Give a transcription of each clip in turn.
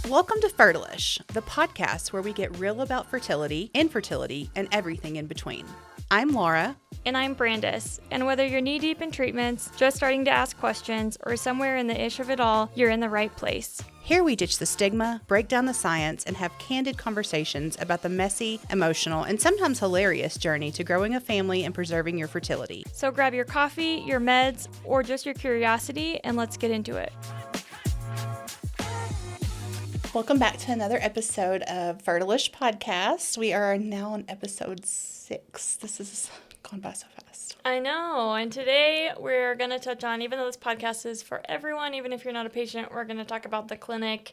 Welcome to Fertilish, the podcast where we get real about fertility, infertility, and everything in between. I'm Laura. And I'm Brandis. And whether you're knee-deep in treatments, just starting to ask questions, or somewhere in the ish of it all, you're in the right place. Here we ditch the stigma, break down the science, and have candid conversations about the messy, emotional, and sometimes hilarious journey to growing a family and preserving your fertility. So grab your coffee, your meds, or just your curiosity, and let's get into it. Welcome back to another episode of Fertilish Podcast. We are now on episode 6. This is gone by so fast. I know, and today we're going to touch on, even though this podcast is for everyone, even if you're not a patient, we're going to talk about the clinic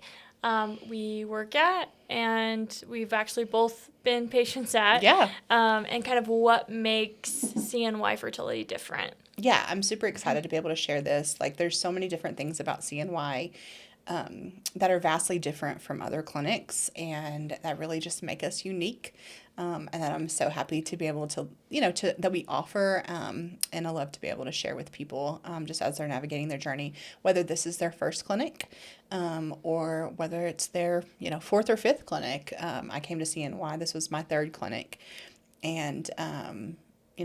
we work at, and we've actually both been patients at. Yeah. And kind of what makes CNY fertility different. Yeah, I'm super excited to be able to share this. Like, there's so many different things about CNY that are vastly different from other clinics, and that really just make us unique. And that I'm so happy to be able to, that we offer, and I love to be able to share with people just as they're navigating their journey, whether this is their first clinic or whether it's their, 4th or 5th clinic. I came to CNY. This was my 3rd clinic. And,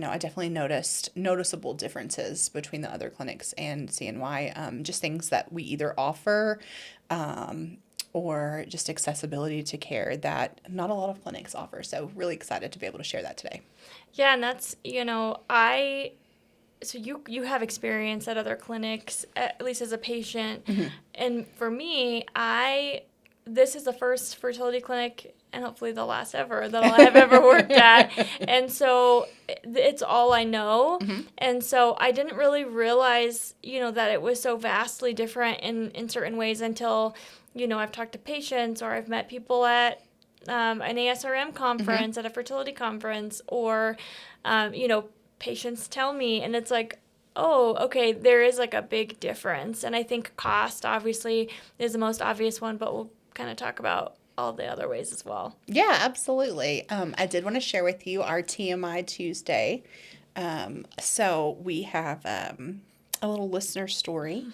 I definitely noticed noticeable differences between the other clinics and CNY, just things that we either offer or just accessibility to care that not a lot of clinics offer. So really excited to be able to share that today. Yeah, and that's, so you have experience at other clinics, at least as a patient. Mm-hmm. And for me, this is the first fertility clinic and hopefully the last ever that I'll have ever worked at. And so it's all I know. Mm-hmm. And so I didn't really realize, that it was so vastly different in certain ways until, I've talked to patients or I've met people at an ASRM conference, mm-hmm. at a fertility conference, or, patients tell me, and it's like, oh, okay, there is like a big difference. And I think cost obviously is the most obvious one, but we'll kind of talk about all the other ways as well. Yeah, absolutely. I did want to share with you our TMI Tuesday. So we have a little listener story.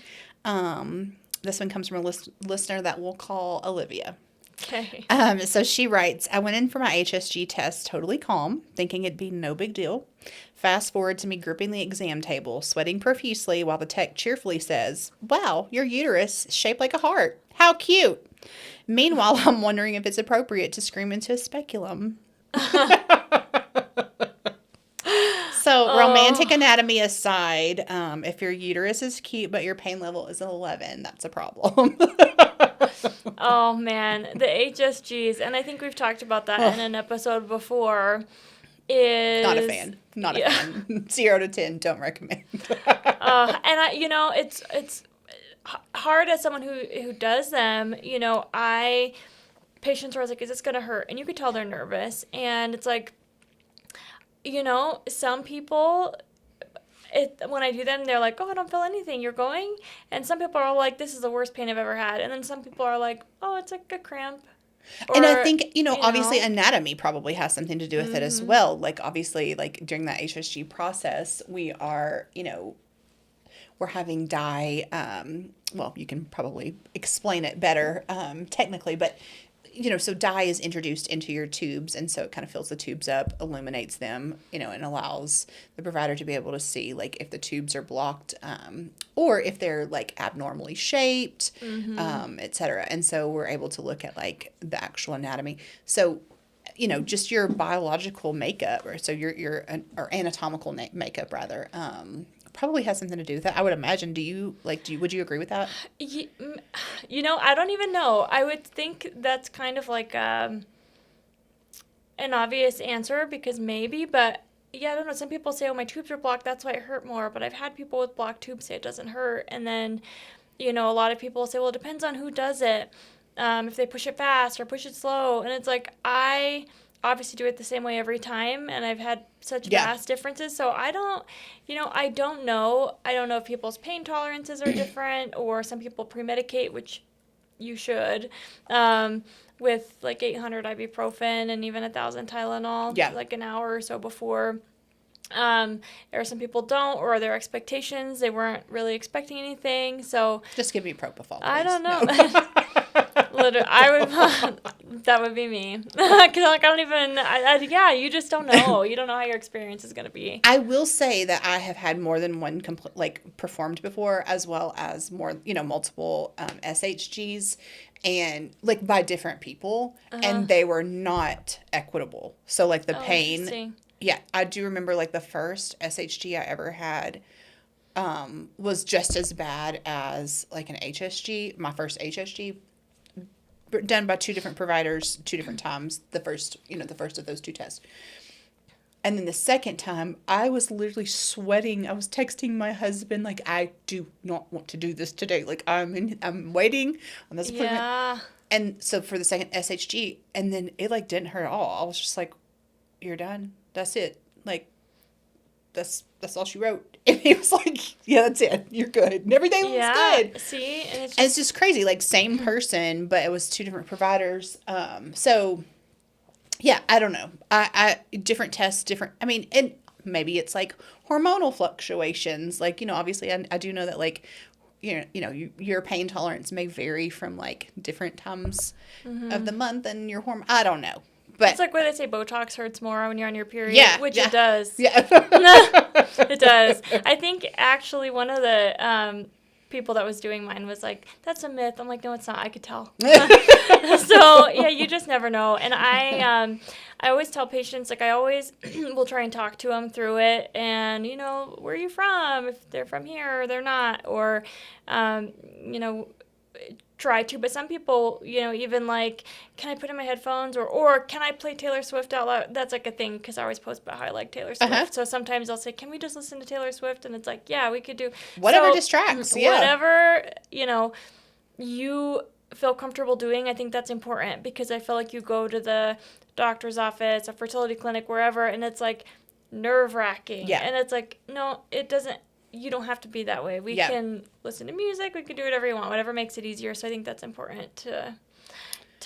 This one comes from a listener that we'll call Olivia. Okay. So she writes, I went in for my HSG test totally calm, thinking it'd be no big deal. Fast forward to me gripping the exam table, sweating profusely while the tech cheerfully says, wow, your uterus is shaped like a heart. How cute. Meanwhile, I'm wondering if it's appropriate to scream into a speculum. So, romantic anatomy aside, if your uterus is cute but your pain level is 11, that's a problem. Oh, man. The HSGs, and I think we've talked about that in an episode before, is... Not a fan. Not a fan. 0 to 10, don't recommend. And, it's hard as someone who does them. Patients are always like, is this going to hurt? And you could tell they're nervous. And it's like, some people, when I do them, they're like, oh, I don't feel anything. You're going? And some people are like, this is the worst pain I've ever had. And then some people are like, oh, it's like a cramp. Or, and I think, obviously anatomy probably has something to do with it as well. Like, obviously, like during that HSG process, we are, we're having dye. Well, you can probably explain it better technically, but so dye is introduced into your tubes, and so it kind of fills the tubes up, illuminates them, and allows the provider to be able to see like if the tubes are blocked, or if they're like abnormally shaped, et cetera. And so we're able to look at like the actual anatomy. So, just your biological makeup, or so your anatomical makeup rather, probably has something to do with that. I would imagine. Would you agree with that? I don't even know. I would think that's kind of like an obvious answer because maybe, but yeah, I don't know. Some people say, oh, my tubes are blocked, that's why it hurt more. But I've had people with blocked tubes say it doesn't hurt. And then, a lot of people say, well, it depends on who does it. If they push it fast or push it slow. And it's like, I obviously do it the same way every time, and I've had such vast differences. So I don't know. I don't know if people's pain tolerances are different, or some people pre-medicate, which you should, with like 800 ibuprofen and even 1,000 Tylenol, like an hour or so before. Or some people don't, or their expectations, they weren't really expecting anything. So just give me propofol, please. I don't know. Literally, that would be me. Because like, I don't even, yeah, you just don't know. You don't know how your experience is going to be. I will say that I have had more than one performed before, as well as multiple SHGs, and like by different people, and they were not equitable. So like the pain, Interesting. yeah, I do remember like the first SHG I ever had was just as bad as like an HSG. My first HSG done by two different providers, two different times. The first of those two tests. And then the second time, I was literally sweating. I was texting my husband, like, I do not want to do this today. Like, I'm waiting on this appointment. Yeah. And so for the second SHG, and then it, like, didn't hurt at all. I was just like, you're done. That's it. Like, that's all she wrote. And he was like, yeah, that's it. You're good. And everything was good. See? And it's just crazy. Like, same person, but it was two different providers. So... yeah, I don't know. I different tests, different. I mean, and maybe it's like hormonal fluctuations. Like, obviously, I do know that like, your pain tolerance may vary from like different times of the month and your hormone. I don't know, but it's like when they say Botox hurts more when you're on your period. Yeah, which yeah. It does. Yeah, It does. I think actually one of the people that was doing mine was like, that's a myth. I'm like, no, it's not. I could tell. So yeah, you just never know. And I always tell patients, like, I always will try and talk to them through it. And where are you from? If they're from here or they're not, or try to. But some people, even like, can I put in my headphones or can I play Taylor Swift out loud? That's like a thing because I always post about how I like Taylor Swift. So sometimes I'll say, can we just listen to Taylor Swift? And it's like, yeah, we could do whatever distracts. Yeah, whatever you feel comfortable doing. I think that's important because I feel like you go to the doctor's office, a fertility clinic, wherever, and it's like nerve-wracking. Yeah. And it's like, no, it doesn't. You don't have to be that way. We can listen to music. We can do whatever you want, whatever makes it easier. So I think that's important to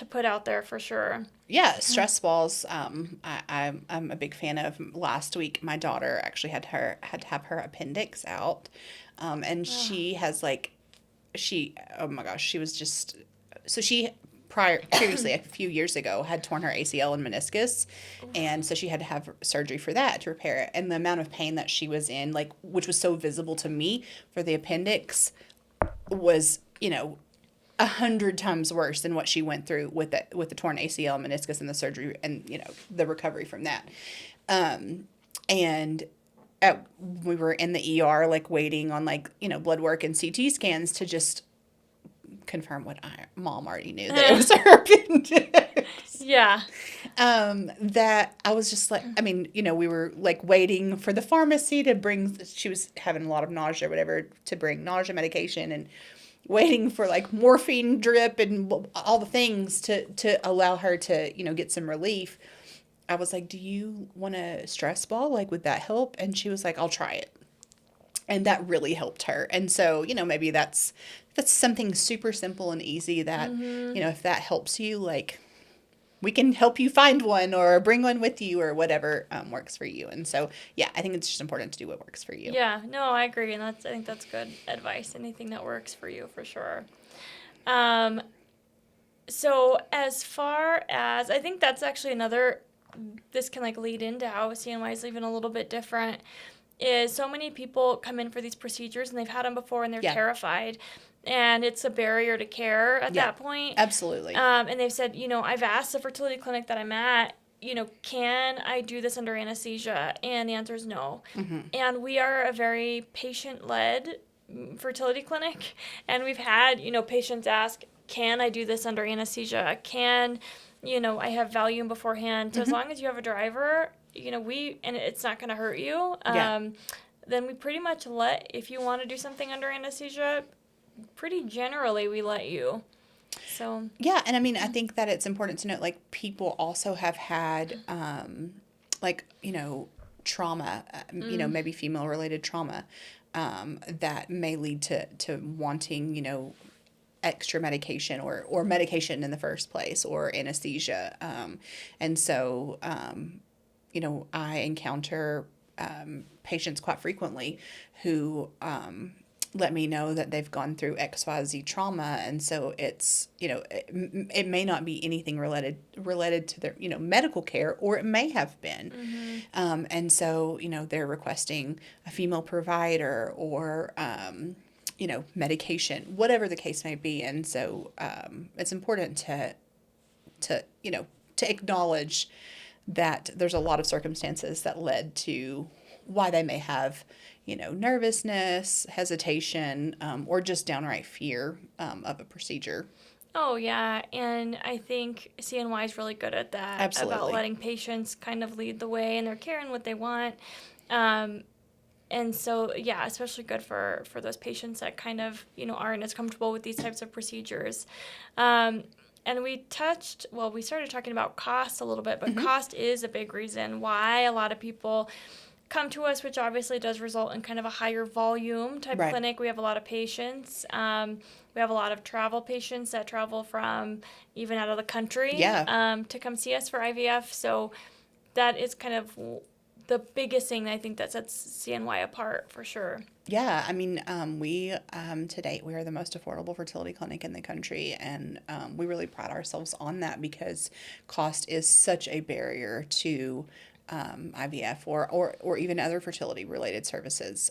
put out there for sure. Yeah, stress balls. I'm a big fan of. Last week, my daughter actually had to have her appendix out, and she has like, oh my gosh, she was just so she previously a few years ago had torn her ACL and meniscus, and so she had to have surgery for that to repair it. And the amount of pain that she was in, like, which was so visible to me for the appendix, was 100 times worse than what she went through with the torn ACL and meniscus and the surgery and the recovery from that. And we were in the ER, like, waiting on, like, blood work and CT scans to just confirm what Mom already knew, that it was her appendix. Yeah. That I was just like, I mean, we were like waiting for the pharmacy to bring, she was having a lot of nausea or whatever, to bring nausea medication, and waiting for like morphine drip and all the things to allow her to, get some relief. I was like, do you want a stress ball? Like, would that help? And she was like, I'll try it. And that really helped her. And so, maybe that's something super simple and easy that, if that helps you, like, we can help you find one or bring one with you or whatever works for you. And so, yeah, I think it's just important to do what works for you. Yeah, no, I agree. And I think that's good advice. Anything that works for you, for sure. So as far as, I think that's actually this can like lead into how CNY is even a little bit different, is so many people come in for these procedures and they've had them before and they're terrified. And it's a barrier to care at that point. Absolutely. And they've said, I've asked the fertility clinic that I'm at, can I do this under anesthesia? And the answer is no. Mm-hmm. And we are a very patient-led fertility clinic. And we've had, patients ask, can I do this under anesthesia? Can, I have Valium beforehand. So as long as you have a driver, and it's not going to hurt you, then we pretty much if you want to do something under anesthesia, pretty generally we let you. So yeah, and I mean, I think that it's important to note, like, people also have had trauma, maybe female related trauma, that may lead to wanting extra medication or medication in the first place, or anesthesia, and so I encounter patients quite frequently who let me know that they've gone through XYZ trauma. And so it's, it may not be anything related to their, medical care, or it may have been. And so, they're requesting a female provider or, medication, whatever the case may be. And so it's important to acknowledge that there's a lot of circumstances that led to why they may have, nervousness, hesitation, or just downright fear of a procedure. Oh, yeah. And I think CNY is really good at that. Absolutely. About letting patients kind of lead the way in their care and what they want. And so, yeah, especially good for those patients that kind of, aren't as comfortable with these types of procedures. And we started talking about cost a little bit, but cost is a big reason why a lot of people come to us, which obviously does result in kind of a higher volume type clinic. We have a lot of patients. We have a lot of travel patients that travel from even out of the country to come see us for IVF. So that is kind of the biggest thing I think that sets CNY apart for sure. Yeah, I mean, we to date, we are the most affordable fertility clinic in the country, and we really pride ourselves on that because cost is such a barrier to IVF or even other fertility related services.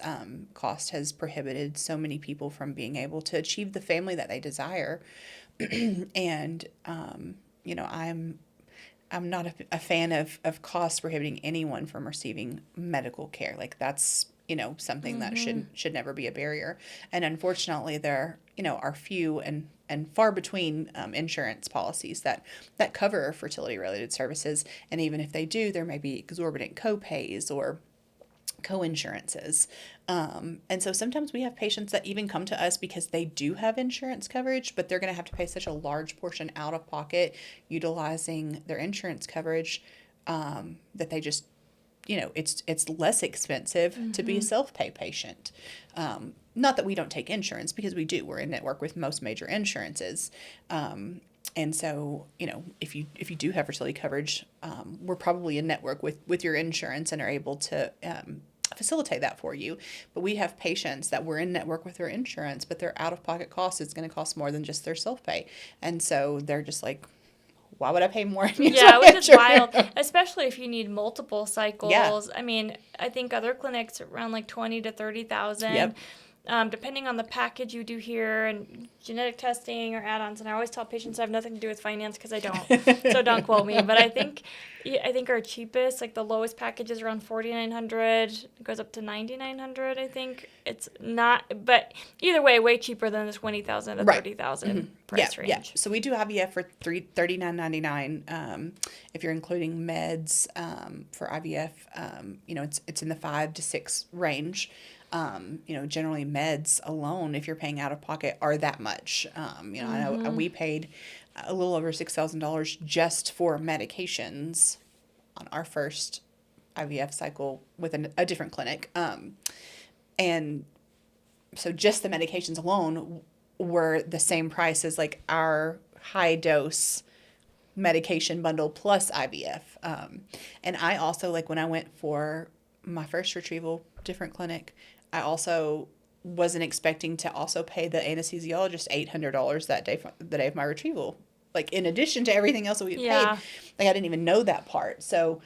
Cost has prohibited so many people from being able to achieve the family that they desire. And, I'm not a fan of cost prohibiting anyone from receiving medical care. Like that's, something that should never be a barrier. And unfortunately there, are few and far between insurance policies that cover fertility related services. And even if they do, there may be exorbitant co-pays or co-insurances. And so sometimes we have patients that even come to us because they do have insurance coverage, but they're going to have to pay such a large portion out of pocket utilizing their insurance coverage that they just, it's less expensive to be a self-pay patient. Not that we don't take insurance, because we do. We're in network with most major insurances. And so, if you do have fertility coverage, we're probably in network with your insurance and are able to facilitate that for you. But we have patients that we're in network with their insurance, but their out-of-pocket cost is going to cost more than just their self-pay. And so they're just like, why would I pay more? Yeah, which is wild, especially if you need multiple cycles. Yeah. I mean, I think other clinics around like 20 to 30,000. Yep. Depending on the package you do here and genetic testing or add-ons. And I always tell patients I have nothing to do with finance because I don't, so don't quote me. But I think our cheapest, like the lowest package is around $4,900. It goes up to $9,900. I think it's not, but either way, way cheaper than the $20,000 to $30,000 price range. Yeah. So we do IVF for $39.99. If you're including meds for IVF, it's in the 5 to 6 range. Generally meds alone, if you're paying out of pocket, are that much. I know we paid a little over $6,000 just for medications on our first IVF cycle with a different clinic. And so just the medications alone were the same price as like our high dose medication bundle plus IVF. And I also, like when I went for my first retrieval, different clinic, I also wasn't expecting to also pay the anesthesiologist $800 that day, the day of my retrieval. Like in addition to everything else that we paid, like I didn't even know that part. So,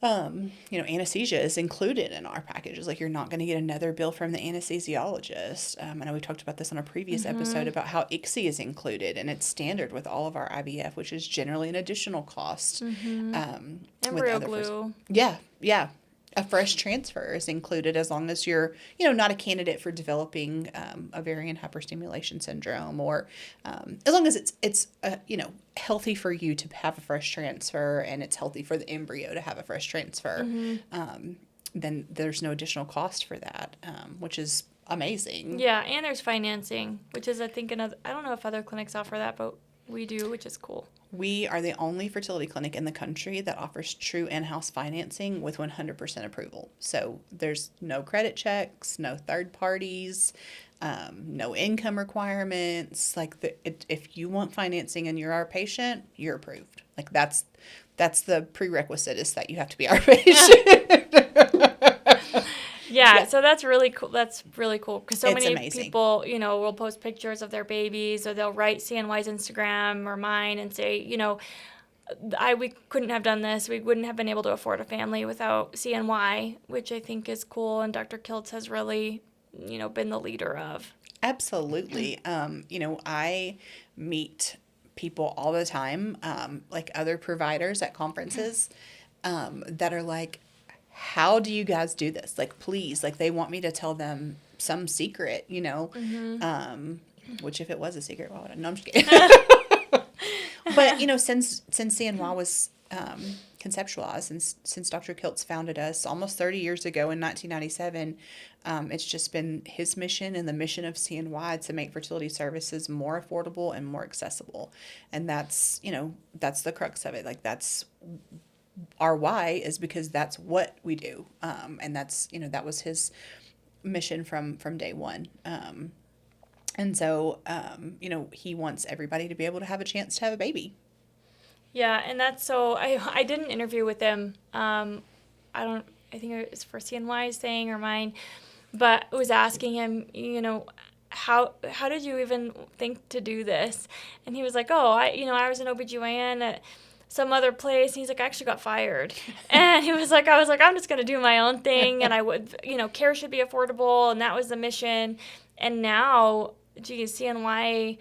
anesthesia is included in our packages. Like you're not going to get another bill from the anesthesiologist. I know we talked about this on a previous episode about how ICSI is included, and it's standard with all of our IVF, which is generally an additional cost. Embryo glue. Yeah. A fresh transfer is included as long as you're, not a candidate for developing ovarian hyperstimulation syndrome, or as long as it's healthy for you to have a fresh transfer and it's healthy for the embryo to have a fresh transfer. Then there's no additional cost for that, which is amazing. Yeah, and there's financing, which is I think I don't know if other clinics offer that, but we do, which is cool. We are the only fertility clinic in the country that offers true in-house financing with 100% approval. So there's no credit checks, no third parties, no income requirements. Like if you want financing and you're our patient, you're approved. Like that's the prerequisite, is that you have to be our patient. Yeah, so that's really cool. That's really cool because so It's many amazing. people, will post pictures of their babies, or they'll write CNY's Instagram or mine and say, we couldn't have done this. We wouldn't have been able to afford a family without CNY, which I think is cool. And Dr. Kiltz has really, been the leader of. Absolutely. I meet people all the time, like other providers at conferences, that are like, how do you guys do this? Like, please, like they want me to tell them some secret, which if it was a secret, why would I? No, I'm just kidding. But, since CNY was conceptualized, and since Dr. Kiltz founded us almost 30 years ago in 1997, it's just been his mission and the mission of CNY to make fertility services more affordable and more accessible. And that's the crux of it. Like, that's our why, is because that's what we do. And that's, that was his mission from day one. And so, he wants everybody to be able to have a chance to have a baby. Yeah, and that's so. I did an interview with him. I think it was for CNY's thing or mine, but I was asking him, how did you even think to do this? And he was like, oh, I was an OBGYN at some other place. And he's like, I actually got fired. And I was like, I'm just going to do my own thing. And I would, care should be affordable. And that was the mission. And now, CNY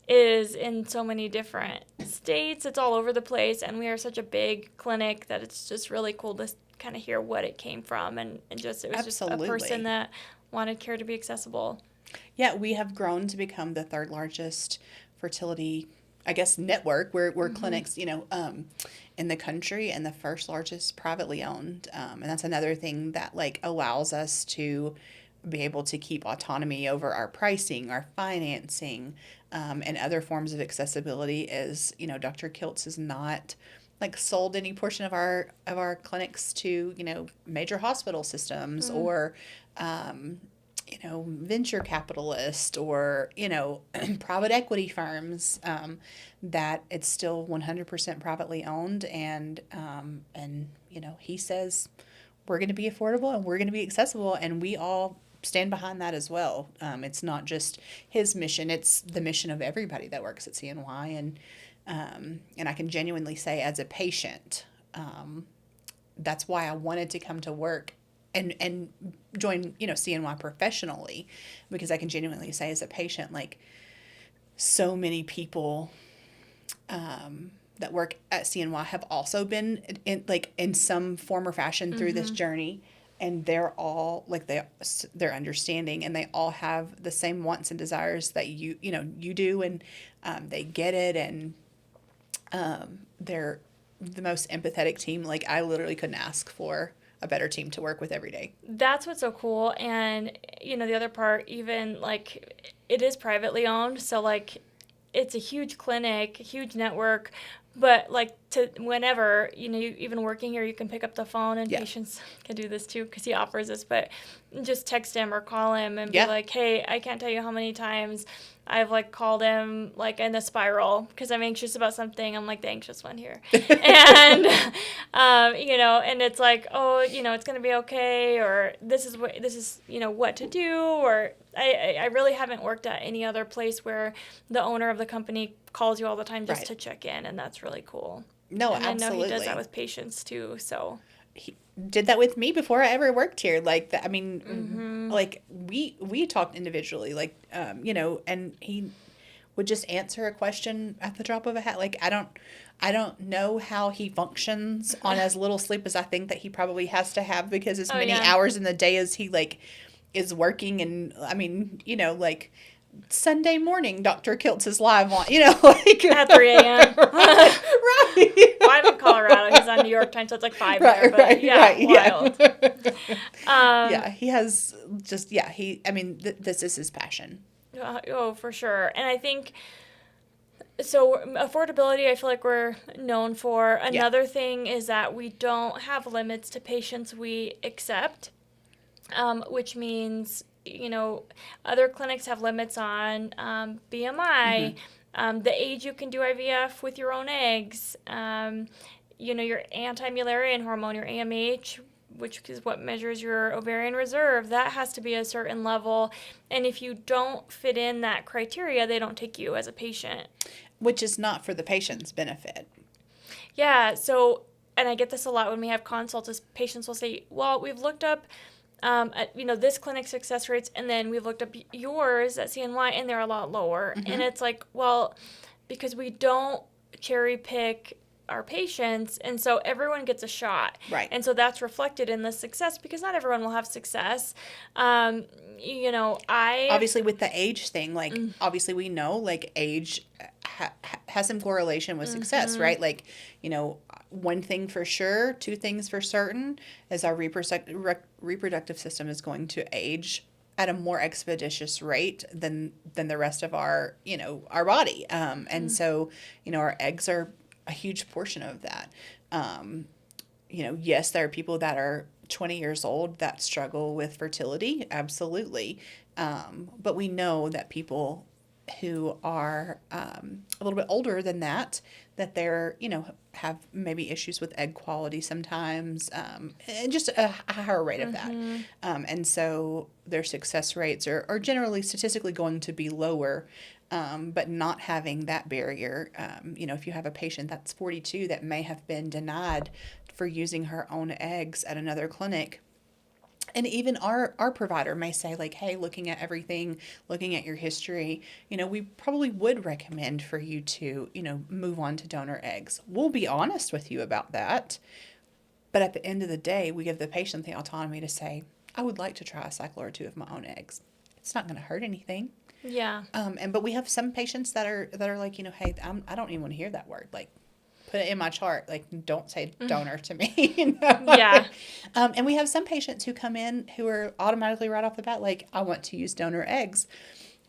is in so many different states. It's all over the place. And we are such a big clinic that it's just really cool to kind of hear what it came from. And it was Absolutely. just a person that wanted care to be accessible. Yeah, we have grown to become the third largest fertility, I guess, network. We're clinics, in the country, and the first largest privately owned. And that's another thing that like allows us to be able to keep autonomy over our pricing, our financing, and other forms of accessibility. Is, Dr. Kiltz is not like sold any portion of our clinics to, major hospital systems or venture capitalists or, private equity firms, that it's still 100% privately owned. And he says we're going to be affordable and we're going to be accessible, and we all stand behind that as well. It's not just his mission, it's the mission of everybody that works at CNY. And I can genuinely say, as a patient, that's why I wanted to come to work and join, CNY professionally, because I can genuinely say, as a patient, like, so many people that work at CNY have also been in some form or fashion through this journey, and they're all like they're understanding, and they all have the same wants and desires that you do, and they get it, and they're the most empathetic team. Like, I literally couldn't ask for a better team to work with every day. That's what's so cool. And, the other part, even, like, it is privately owned. So, like, it's a huge clinic, a huge network. But, like, to whenever, you, even working here, you can pick up the phone, and patients can do this too because he offers this. But just text him or call him and be like, hey, I can't tell you how many times I've, like, called him, like, in a spiral because I'm anxious about something. I'm, like, the anxious one here. And, and it's like, oh, it's going to be okay, or this is, what to do, or I really haven't worked at any other place where the owner of the company calls you all the time just to check in, and that's really cool. No, and absolutely. I know he does that with patients, too, so. He did that with me before I ever worked here. Like, I mean, like, we talked individually, like, and he would just answer a question at the drop of a hat. Like, I don't know how he functions on as little sleep as I think that he probably has to have, because as many hours in the day as he, like, is working. And, I mean, like, Sunday morning, Dr. Kiltz is live on, like. At 3 a.m. Right. Well, I'm in Colorado. He's on New York time, so it's like 5 there. But wild. Yeah, he has just, this is his passion. Oh, for sure. And I think, so affordability, I feel like we're known for. Another thing is that we don't have limits to patients we accept, which means, other clinics have limits on BMI, the age you can do IVF with your own eggs, your anti-Mullerian hormone, your AMH. which is what measures your ovarian reserve, that has to be a certain level. And if you don't fit in that criteria, they don't take you as a patient. Which is not for the patient's benefit. Yeah, so, and I get this a lot when we have consults, is patients will say, well, we've looked up, at, this clinic success rates, and then we've looked up yours at CNY, and they're a lot lower. Mm-hmm. And it's like, well, because we don't cherry pick our patients, and so everyone gets a shot. Right. And so that's reflected in the success, because not everyone will have success. Obviously with the age thing, like, obviously we know, like, age has some correlation with success, right? Like, one thing for sure, two things for certain, is our reproductive system is going to age at a more expeditious rate than the rest of our body. And so, our eggs are a huge portion of that. Yes, there are people that are 20 years old that struggle with fertility. Absolutely. But we know that people who are a little bit older than that they're, have maybe issues with egg quality sometimes, and just a higher rate of that. And so their success rates are generally statistically going to be lower, but not having that barrier. If you have a patient that's 42 that may have been denied for using her own eggs at another clinic, and even our provider may say, like, hey, looking at everything, looking at your history, we probably would recommend for you to, move on to donor eggs. We'll be honest with you about that. But at the end of the day, we give the patient the autonomy to say, I would like to try a cycle or two of my own eggs. It's not going to hurt anything. Yeah. But we have some patients that are like, hey, I don't even want to hear that word. Like, put it in my chart. Like, don't say donor to me. Yeah. And we have some patients who come in who are automatically right off the bat, like, I want to use donor eggs,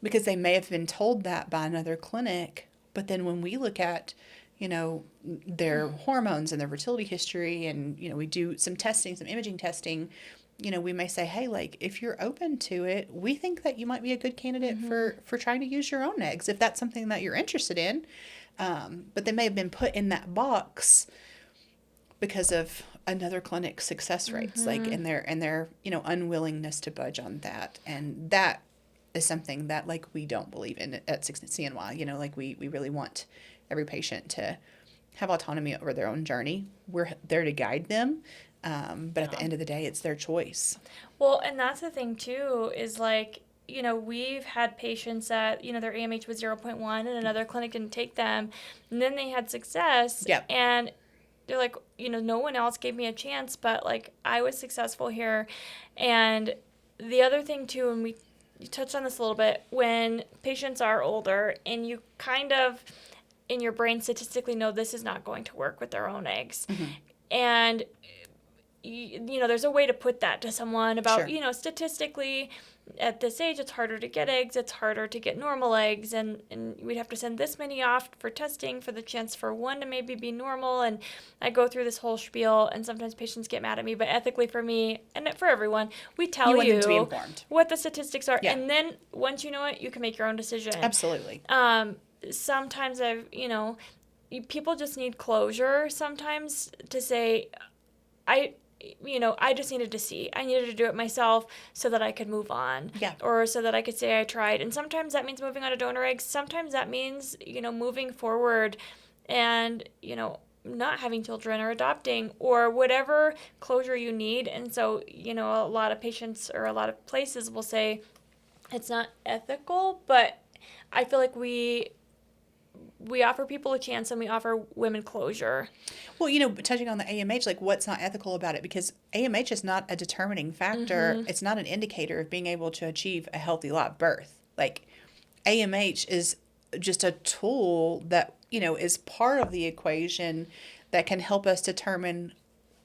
because they may have been told that by another clinic. But then when we look at, their hormones and their fertility history, and, we do some testing, some imaging testing, we may say, hey, like, if you're open to it, we think that you might be a good candidate for trying to use your own eggs, if that's something that you're interested in. But they may have been put in that box because of another clinic's success rates, like, and their unwillingness to budge on that. And that is something that, like, we don't believe in at CNY. Like, we really want every patient to have autonomy over their own journey. We're there to guide them. But at the end of the day, it's their choice. Well, and that's the thing too, is like, we've had patients that, their AMH was 0.1 and another clinic didn't take them, and then they had success. Yep. And they're like, no one else gave me a chance, but, like, I was successful here. And the other thing too, and you touched on this a little bit, when patients are older and you kind of, in your brain, statistically know this is not going to work with their own eggs. And there's a way to put that to someone about, Sure. Statistically, at this age, it's harder to get eggs, it's harder to get normal eggs, and we'd have to send this many off for testing for the chance for one to maybe be normal. And I go through this whole spiel, and sometimes patients get mad at me, but ethically for me, and for everyone, we tell you want them to be informed. What the statistics are. Yeah. And then once you know it, you can make your own decision. Absolutely. Sometimes people just need closure sometimes to say, I just needed to see. I needed to do it myself so that I could move on. Yeah. Or so that I could say I tried. And sometimes that means moving on to donor eggs. Sometimes that means, moving forward and, not having children or adopting or whatever closure you need. And so, a lot of patients or a lot of places will say it's not ethical, but I feel like we offer people a chance and we offer women closure. Well, touching on the AMH, like, what's not ethical about it? Because AMH is not a determining factor. It's not an indicator of being able to achieve a healthy live birth. Like, AMH is just a tool that, is part of the equation that can help us determine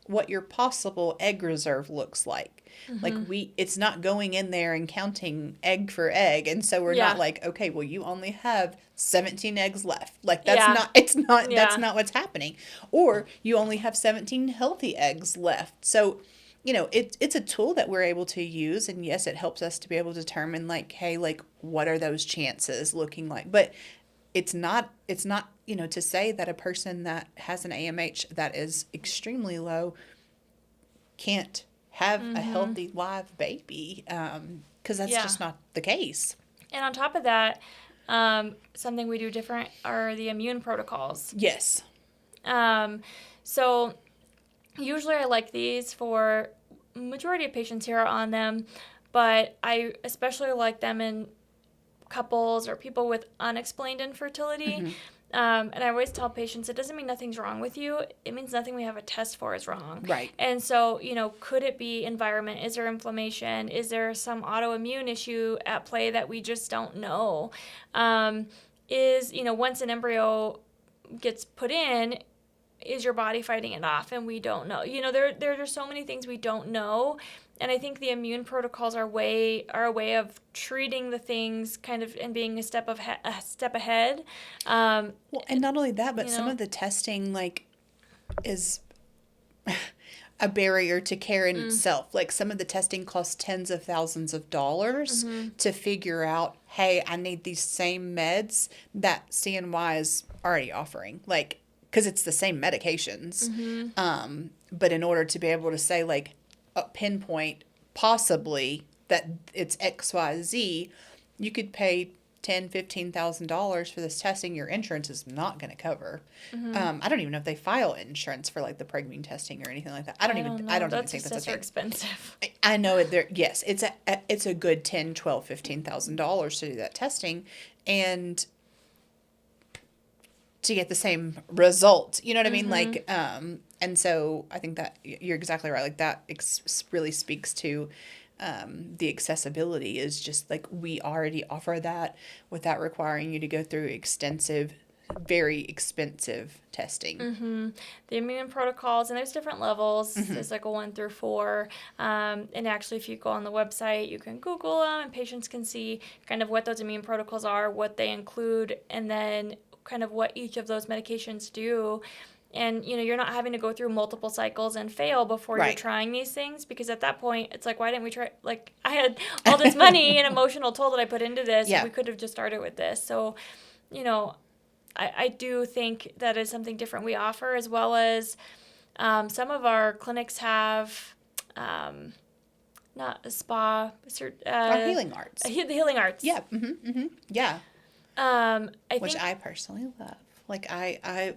what your possible egg reserve looks like. Like, it's not going in there and counting egg for egg. And so we're not like, okay, well, you only have 17 eggs left. Like, that's that's not what's happening. Or you only have 17 healthy eggs left. So, it's a tool that we're able to use. And yes, it helps us to be able to determine, like, hey, like, what are those chances looking like? But it's not, to say that a person that has an AMH that is extremely low can't have a healthy live baby, because that's Yeah. just not the case. And on top of that, something we do different are the immune protocols. Yes. So usually I like these for majority of patients here are on them, but I especially like them in couples or people with unexplained infertility. And I always tell patients it doesn't mean nothing's wrong with you. It means nothing we have a test for is wrong. Right. And so, could it be environment? Is there inflammation? Is there some autoimmune issue at play that we just don't know? Once an embryo gets put in, is your body fighting it off? And we don't know. There are so many things we don't know. And I think the immune protocols are a way of treating the things kind of and being a step ahead. Well, and not only that, but some of the testing is a barrier to care in itself. Like some of the testing costs tens of thousands of dollars to figure out, hey, I need these same meds that CNY is already offering. Because it's the same medications. But in order to be able to say pinpoint possibly that it's XYZ, you could pay $10,000-$15,000 for this testing your insurance is not going to cover. I don't even know if they file insurance for the pregnant testing or anything like that. I don't even think that's a thing. Expensive. I know it there. Yes, it's a good $10,000, $12,000, $15,000 to do that testing, and to get the same result. You know what I mean? And so I think that you're exactly right. That really speaks to the accessibility is just we already offer that without requiring you to go through extensive, very expensive testing. The immune protocols, and there's different levels. There's a 1 through 4. And actually, if you go on the website, you can Google them, and patients can see kind of what those immune protocols are, what they include, and then kind of what each of those medications do. And, you're not having to go through multiple cycles and fail before you're trying these things, because at that point, it's why didn't we try? I had all this money and emotional toll that I put into this. Yeah. We could have just started with this. So, I do think that is something different we offer, as well as some of our clinics have not a spa, Our healing arts. The healing arts. Yeah. Yeah. Which I personally love. I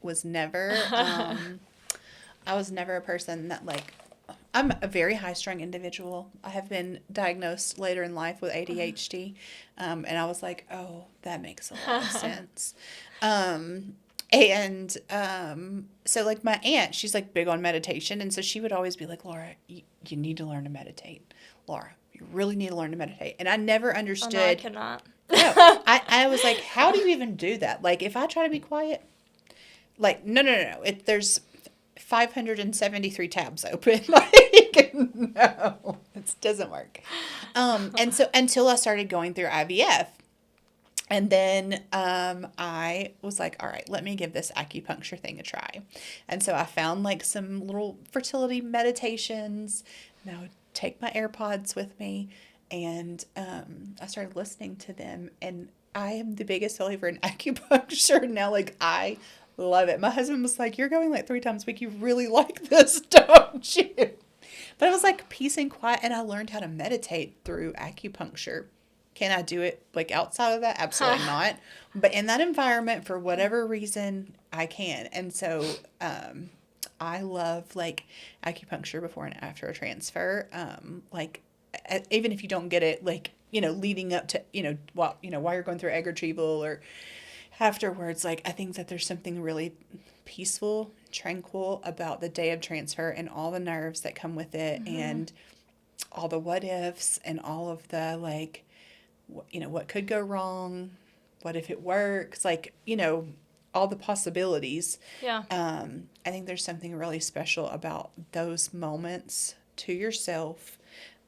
was never, I was never a person that I'm a very high strung individual. I have been diagnosed later in life with ADHD. And I was oh, that makes a lot of sense. So my aunt, she's big on meditation. And so she would always be Laura, you need to learn to meditate. Laura, you really need to learn to meditate. And I never understood. Oh, no, I cannot. No, I was how do you even do that? If I try to be quiet, no. There's 573 tabs open. No, it doesn't work. And so until I started going through IVF, and then I was all right, let me give this acupuncture thing a try. And so I found some little fertility meditations, and I would take my AirPods with me. And I started listening to them, and I am the biggest believer in acupuncture now. I love it. My husband was you're going 3 times a week. You really like this, don't you? But it was peace and quiet, and I learned how to meditate through acupuncture. Can I do it outside of that? Absolutely not. But in that environment, for whatever reason, I can. And so I love acupuncture before and after a transfer. Even if you don't get it, leading up to, while you're going through egg retrieval or afterwards, I think that there's something really peaceful, tranquil about the day of transfer and all the nerves that come with it, and all the what ifs and all of the what could go wrong, what if it works, all the possibilities. Yeah. I think there's something really special about those moments to yourself.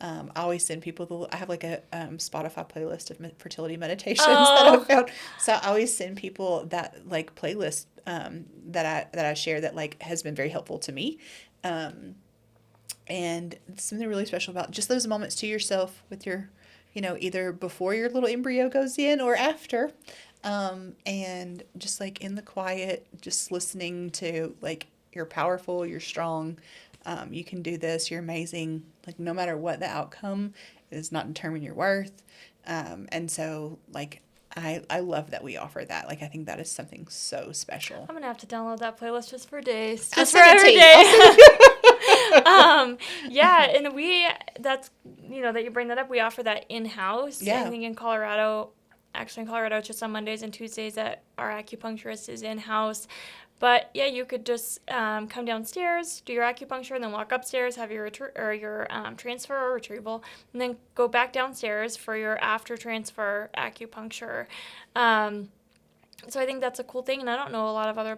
I always send people I have a Spotify playlist of fertility meditations that I've found. So I always send people that playlist that I share that has been very helpful to me. And something really special about just those moments to yourself with your, either before your little embryo goes in or after. And just in the quiet, just listening to you're powerful, you're strong. You can do this. You're amazing. Like, no matter what the outcome, it does not determine your worth. And so, like, I love that we offer that. Like, I think that is something so special. I'm gonna have to download that playlist just for days, I'll just for send it to every you. day. Yeah, and that's, that you bring that up. We offer that in-house. Yeah. I think in Colorado, it's just on Mondays and Tuesdays that our acupuncturist is in-house. But yeah, you could just come downstairs, do your acupuncture, and then walk upstairs, have your transfer or retrieval, and then go back downstairs for your after transfer acupuncture. So I think that's a cool thing, and I don't know a lot of other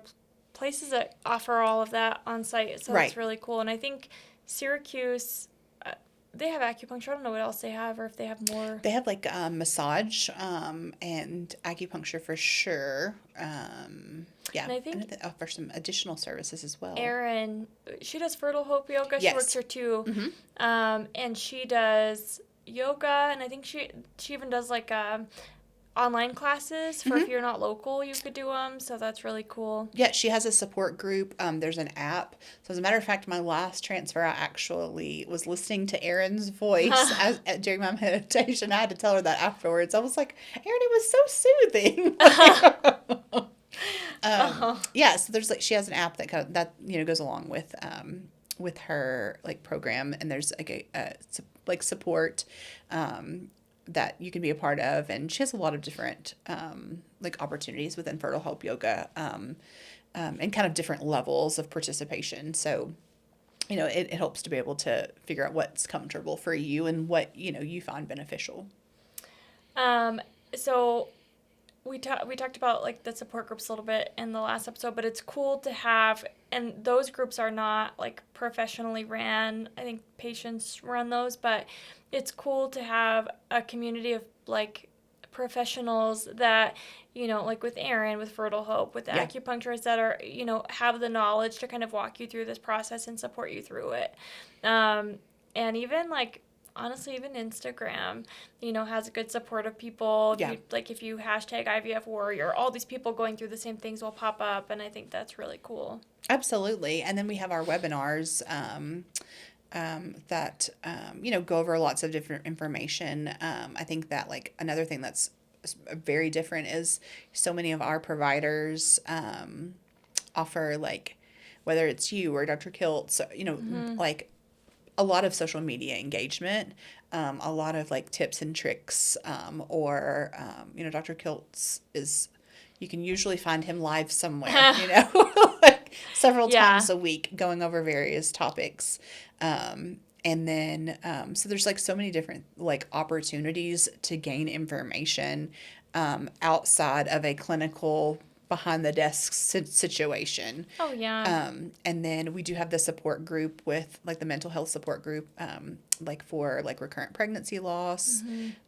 places that offer all of that on site. So Right. That's really cool. And I think Syracuse, they have acupuncture. I don't know what else they have, or if they have more. They have like massage and acupuncture for sure. Yeah, And I think they offer some additional services as well. Erin, she does Fertile Hope Yoga. Yes. She works here too. Mm-hmm. And she does yoga, and I think she even does like online classes for if you're not local, you could do them. So that's really cool. Yeah, she has a support group. There's an app. So as a matter of fact, my last transfer, I actually was listening to Erin's voice during my meditation. I had to tell her that afterwards. I was like, Erin, it was so soothing. Yeah, so there's like, she has an app that goes along with her like program, and there's like a support that you can be a part of, and she has a lot of different like opportunities within Fertile Hope Yoga, and kind of different levels of participation. So it helps to be able to figure out what's comfortable for you and what you find beneficial. So we talked about like the support groups a little bit in the last episode, but it's cool to have, and those groups are not like professionally ran. I think patients run those, but it's cool to have a community of like professionals that, like with Erin, with Fertile Hope, with the acupuncturists that are, have the knowledge to kind of walk you through this process and support you through it. And even like, honestly, even Instagram, has a good support of people. Yeah. If you hashtag IVF Warrior, all these people going through the same things will pop up, and I think that's really cool. Absolutely. And then we have our webinars that, go over lots of different information. I think that like another thing that's very different is so many of our providers offer, like, whether it's you or Dr. Kiltz, like a lot of social media engagement, a lot of like tips and tricks, or Dr. Kiltz you can usually find him live somewhere, like several times a week going over various topics. And then, so there's like so many different like opportunities to gain information, outside of a clinical behind the desk situation. Oh, yeah. And then we do have the support group with like the mental health support group, like for like recurrent pregnancy loss,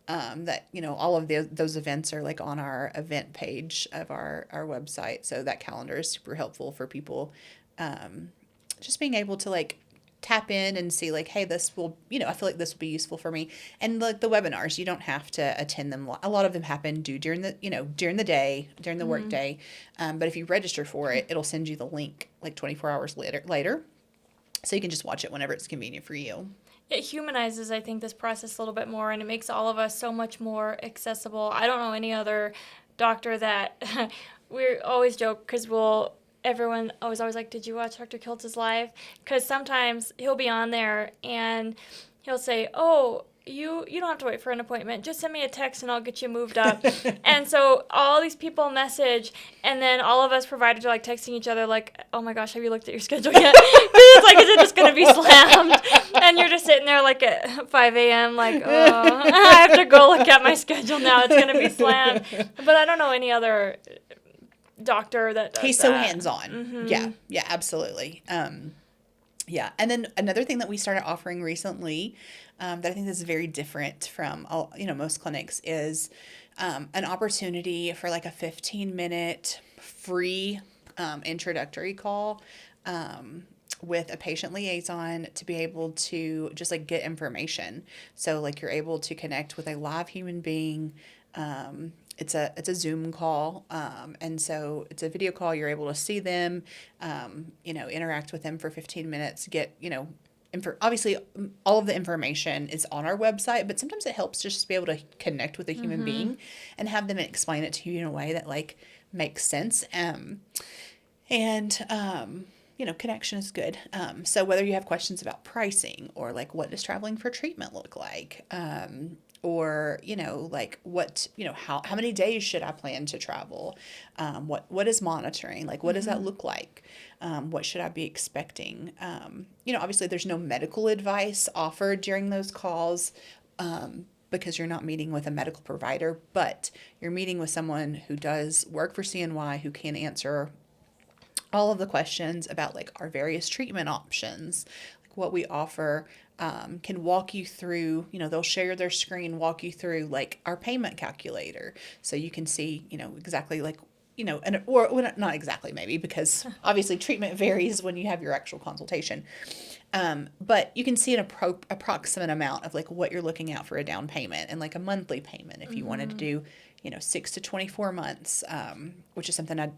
that, all of those events are like on our event page of our website. So that calendar is super helpful for people, just being able to like tap in and see like, hey, this will, I feel like this will be useful for me. And like the webinars, you don't have to attend them. A lot of them happen during the day, during the work day. But if you register for it, it'll send you the link like 24 hours later. So you can just watch it whenever it's convenient for you. It humanizes, I think, this process a little bit more, and it makes all of us so much more accessible. I don't know any other doctor that we always joke because everyone always like, did you watch Dr. Kiltz's live? Because sometimes he'll be on there and he'll say, oh, you don't have to wait for an appointment. Just send me a text and I'll get you moved up. And so all these people message, and then all of us providers are like texting each other like, oh my gosh, have you looked at your schedule yet? Because it's like, is it just going to be slammed? And you're just sitting there like at 5 a.m. like, oh, I have to go look at my schedule now. It's going to be slammed. But I don't know any other doctor that does He's that. so hands-on. Yeah, absolutely. Yeah, and then another thing that we started offering recently, that I think is very different from most clinics, is an opportunity for like a 15-minute free introductory call with a patient liaison to be able to just like get information. So like you're able to connect with a live human being, it's a Zoom call, and so it's a video call. You're able to see them, interact with them for 15 minutes. Get obviously all of the information is on our website, but sometimes it helps just to be able to connect with a human being and have them explain it to you in a way that like makes sense. Connection is good. So whether you have questions about pricing or like what does traveling for treatment look like, or like what how many days should I plan to travel, what is monitoring, like what does that look like, what should I be expecting, obviously there's no medical advice offered during those calls, because you're not meeting with a medical provider, but you're meeting with someone who does work for CNY, who can answer all of the questions about like our various treatment options, like what we offer, can walk you through, they'll share their screen, walk you through like our payment calculator. So you can see, exactly like, well, not exactly maybe, because obviously treatment varies when you have your actual consultation. But you can see an approximate amount of like what you're looking at for a down payment and like a monthly payment if you wanted to do 6 to 24 months, which is something I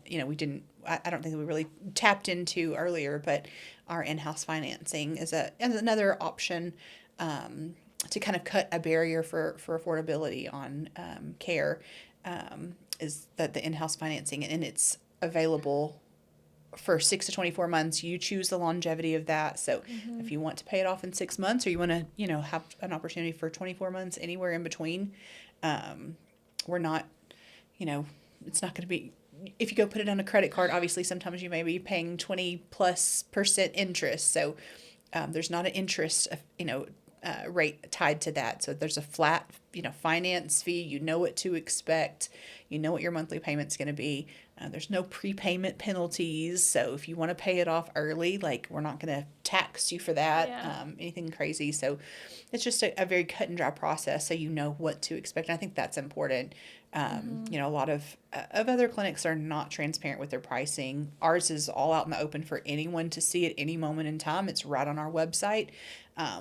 don't think we really tapped into earlier, but our in-house financing is another option, to kind of cut a barrier for affordability on, care, is that the in-house financing, and it's available for 6 to 24 months. You choose the longevity of that. So if you want to pay it off in 6 months, or you want to, have an opportunity for 24 months, anywhere in between, we're not, it's not going to be, if you go put it on a credit card, obviously sometimes you may be paying 20+% interest. So there's not an interest, rate tied to that. So there's a flat, finance fee. You know what to expect. You know what your monthly payment's going to be. There's no prepayment penalties. So if you want to pay it off early, like we're not going to tax you for that, anything crazy. So it's just a very cut and dry process. So you know what to expect. And I think that's important. A lot of other clinics are not transparent with their pricing. Ours is all out in the open for anyone to see at any moment in time. It's right on our website,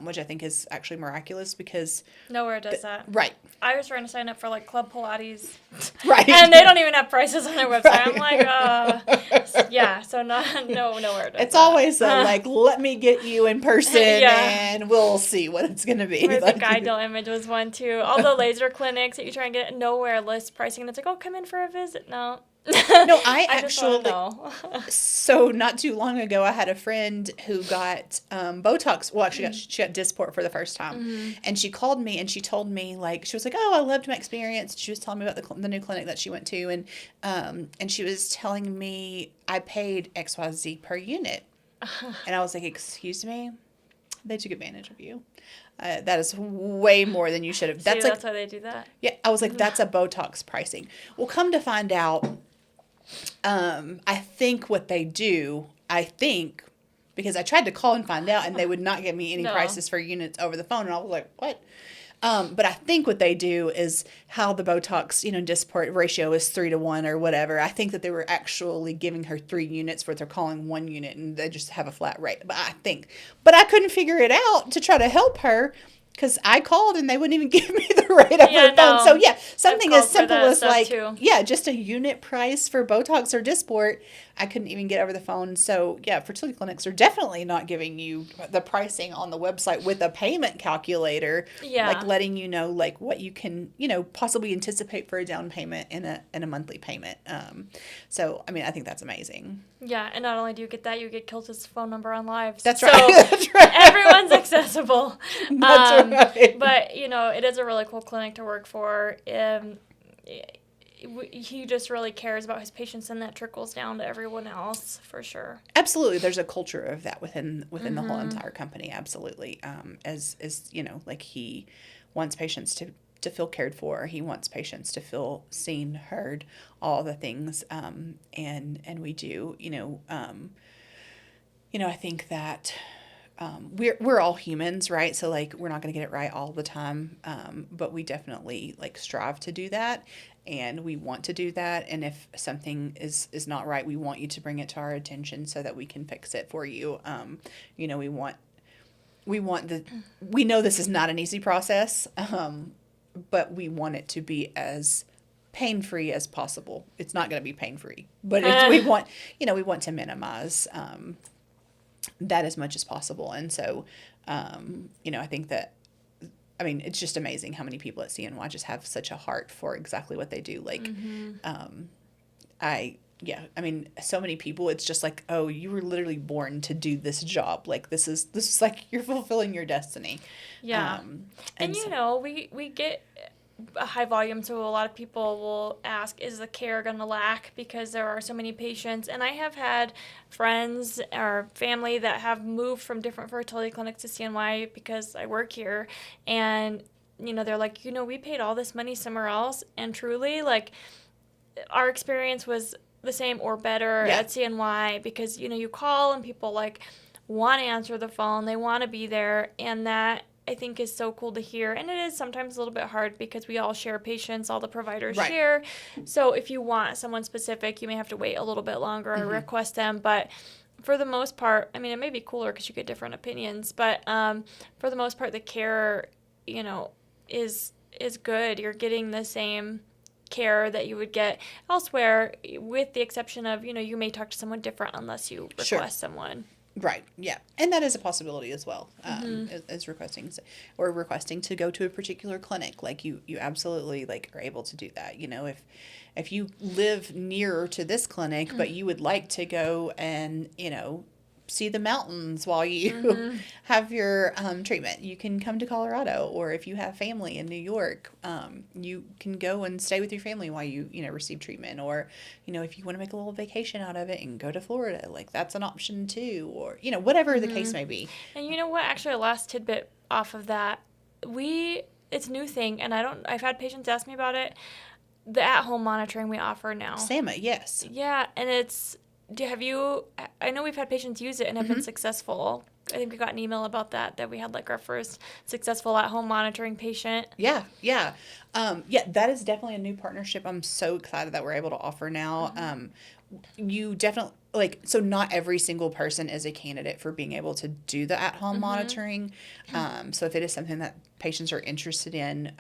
which I think is actually miraculous because nowhere does that. Right. I was trying to sign up for like Club Pilates, right, and they don't even have prices on their website. I'm like, yeah, so nowhere does it's that. Always like, let me get you in person, and we'll see what it's going to be. I think Ideal Image was one too. All the laser clinics that you try and get, nowhere list pricing, and it's like, oh, come in for a visit. No. No, I actually know. So not too long ago, I had a friend who got Botox. Well, actually, she got Dysport for the first time, and she called me and she told me, like, she was like, "Oh, I loved my experience." She was telling me about the new clinic that she went to, and she was telling me I paid XYZ per unit, and I was like, "Excuse me, they took advantage of you." That is way more than you should have. That's why they do that. Yeah, I was like, that's a Botox pricing. Well, come to find out, I think what they do, because I tried to call and find out, and they would not give me any prices for units over the phone, and I was like, what? But I think what they do is how the Botox, Dysport ratio is 3-to-1 or whatever. I think that they were actually giving her 3 units for what they're calling 1 unit, and they just have a flat rate. But I couldn't figure it out to try to help her, because I called and they wouldn't even give me the rate over the phone. So something as simple as like, just a unit price for Botox or Dysport, I couldn't even get over the phone. So fertility clinics are definitely not giving you the pricing on the website with a payment calculator, like letting you know like what you can, possibly anticipate for a down payment and a monthly payment. So I mean, I think that's amazing. Yeah, and not only do you get that, you get Kiltz's phone number on live. That's right. That's right. Everyone's accessible. That's right. But it is a really cool clinic to work for. He just really cares about his patients, and that trickles down to everyone else for sure. Absolutely, there's a culture of that within the whole entire company. Absolutely, as like he wants patients to feel cared for. He wants patients to feel seen, heard, all the things, and we do. I think that. We're all humans, right? So like we're not going to get it right all the time, but we definitely like strive to do that, and we want to do that. And if something is not right, we want you to bring it to our attention so that we can fix it for you. We know this is not an easy process, but we want it to be as pain-free as possible. It's not going to be pain-free, but we want to minimize that as much as possible. And so, I think that, I mean, it's just amazing how many people at CNY just have such a heart for exactly what they do. Like, I mean, so many people, it's just like, oh, you were literally born to do this job. Like, this is like, you're fulfilling your destiny. Yeah. And so, we get a high volume, so a lot of people will ask, is the care going to lack because there are so many patients? And I have had friends or family that have moved from different fertility clinics to CNY because I work here, and they're like, we paid all this money somewhere else, and truly, like, our experience was the same or better at CNY, because you call and people like want to answer the phone, they want to be there, and that I think is so cool to hear. And it is sometimes a little bit hard because we all share patients, all the providers share. So if you want someone specific, you may have to wait a little bit longer or request them. But for the most part, I mean, it may be cooler because you get different opinions. But for the most part, the care, is good. You're getting the same care that you would get elsewhere, with the exception of, you may talk to someone different unless you request someone. Right. Yeah. And that is a possibility as well, as requesting to go to a particular clinic. Like you absolutely like are able to do that. If you live nearer to this clinic, but you would like to go and, see the mountains while you have your treatment, you can come to Colorado. Or if you have family in New York, you can go and stay with your family while you receive treatment. Or if you want to make a little vacation out of it and go to Florida, like that's an option too. Or whatever the case may be. And you know what, actually, a last tidbit off of that, it's a new thing, and I've had patients ask me about it, the at-home monitoring we offer now. SAMA, yes. Yeah, and I know we've had patients use it and have been successful. I think we got an email about that we had like our first successful at-home monitoring patient. Yeah. That is definitely a new partnership I'm so excited that we're able to offer now. You definitely, so not every single person is a candidate for being able to do the at-home monitoring. So if it is something that patients are interested in,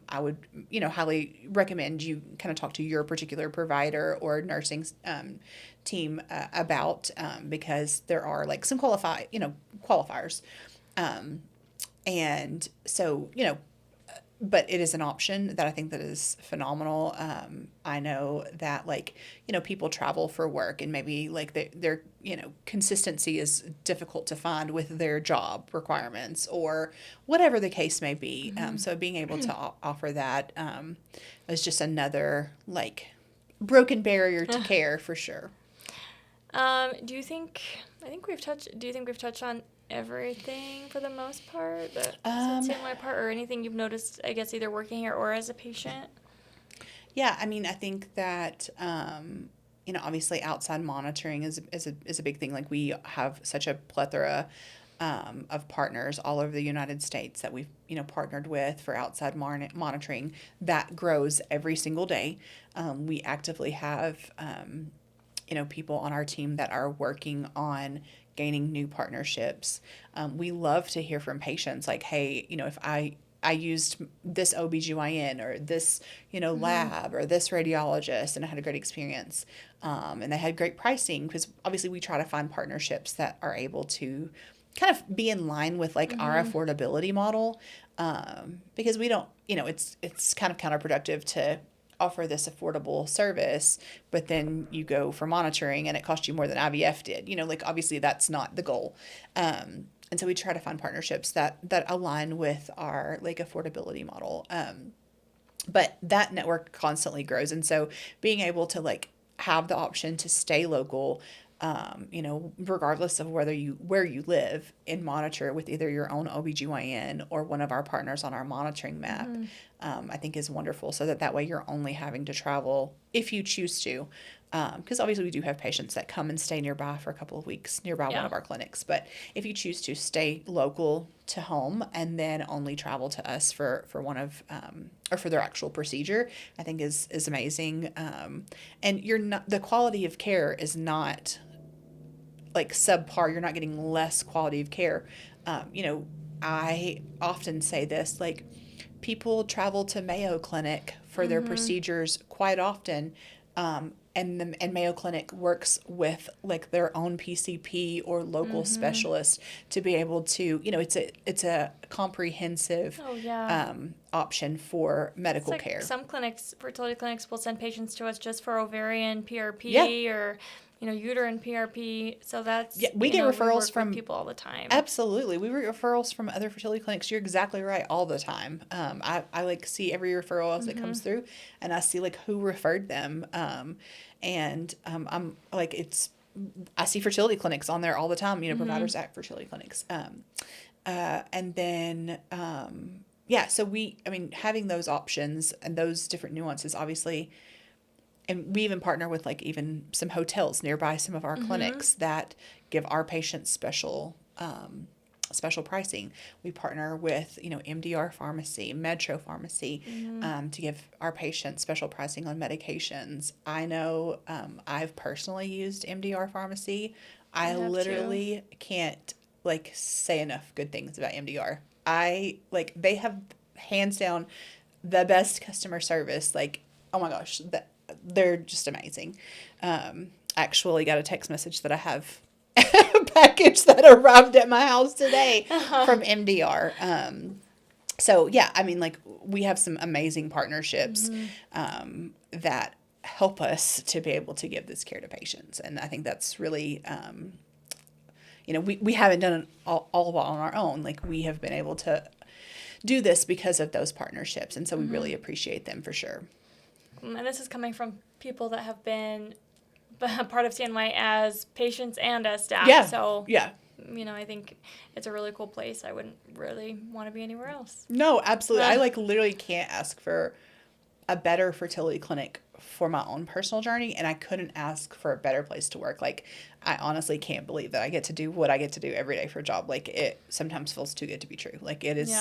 I would, highly recommend you kind of talk to your particular provider or nursing team about, because there are like some qualifiers. And so, but it is an option that I think that is phenomenal. I know that people travel for work, and maybe like their consistency is difficult to find with their job requirements or whatever the case may be. So being able to offer that is just another broken barrier to care for sure. Do you think we've touched on everything for the most part? The CNY part, or anything you've noticed, I guess, either working here or as a patient? Yeah, I mean, I think that obviously outside monitoring is a big thing. Like, we have such a plethora of partners all over the United States that we've partnered with for outside monitoring that grows every single day. We actively have people on our team that are working on gaining new partnerships. We love to hear from patients like, hey, if I used this OBGYN or this, lab or this radiologist, and I had a great experience, and they had great pricing, because obviously we try to find partnerships that are able to kind of be in line with our affordability model, because we don't, it's kind of counterproductive to offer this affordable service, but then you go for monitoring and it costs you more than IVF did. Obviously that's not the goal. And so we try to find partnerships that align with our affordability model. But that network constantly grows. And so being able to have the option to stay local, regardless of where you live, and monitor with either your own OBGYN or one of our partners on our monitoring map, I think is wonderful. So that way you're only having to travel if you choose to, because obviously we do have patients that come and stay nearby for a couple of weeks nearby one of our clinics. But if you choose to stay local to home and then only travel to us for one of or for their actual procedure, I think is amazing. And the quality of care is not subpar. You're not getting less quality of care. I often say this, people travel to Mayo Clinic for their procedures quite often. And Mayo Clinic works with like their own PCP or local specialist to be able to, it's a comprehensive Oh, yeah. option for medical It's like care. some clinics, fertility clinics, will send patients to us just for ovarian PRP Yeah. or, uterine PRP. So that's, Yeah, we get referrals work with from people all the time. Absolutely. We get referrals from other fertility clinics. You're exactly right all the time. I like see every referral as it comes through, and I see like who referred them. I'm like, I see fertility clinics on there all the time, providers at fertility clinics. And then, so having those options and those different nuances, obviously, and we even partner with like even some hotels nearby some of our clinics that give our patients special pricing. We partner with, MDR Pharmacy, Metro Pharmacy, to give our patients special pricing on medications. I know I've personally used MDR Pharmacy. I have literally can't like say enough good things about MDR. They have hands down the best customer service. Like, oh my gosh, they're just amazing. Actually got a text message that I have a package that arrived at my house today from MDR. So yeah, we have some amazing partnerships that help us to be able to give this care to patients. And I think that's really, we haven't done it all on our own. Like, we have been able to do this because of those partnerships. And so we really appreciate them for sure. And this is coming from people that have been part of CNY as patients and as staff. Yeah. So, yeah. I think it's a really cool place. I wouldn't really want to be anywhere else. No, absolutely. I literally can't ask for a better fertility clinic for my own personal journey, and I couldn't ask for a better place to work. Like, I honestly can't believe that I get to do what I get to do every day for a job. Like, it sometimes feels too good to be true. Like, it is,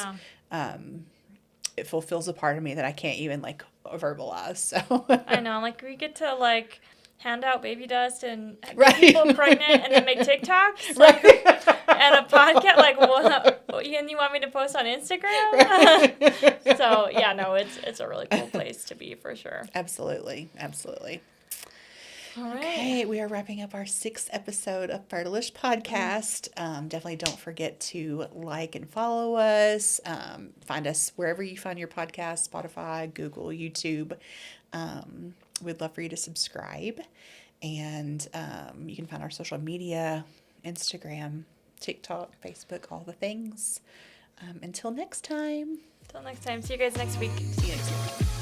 it fulfills a part of me that I can't even like verbalize. So I know, like, we get to like hand out baby dust and get people pregnant and then make TikToks and a podcast. Like, what? And you want me to post on Instagram? So yeah, no, it's a really cool place to be for sure. Absolutely. All right. Okay, we are wrapping up our 6th episode of Fertilish Podcast. Definitely don't forget to like and follow us. Find us wherever you find your podcast, Spotify, Google, YouTube. We'd love for you to subscribe. And you can find our social media, Instagram, TikTok, Facebook, all the things. Until next time. See you guys next week. See you next week.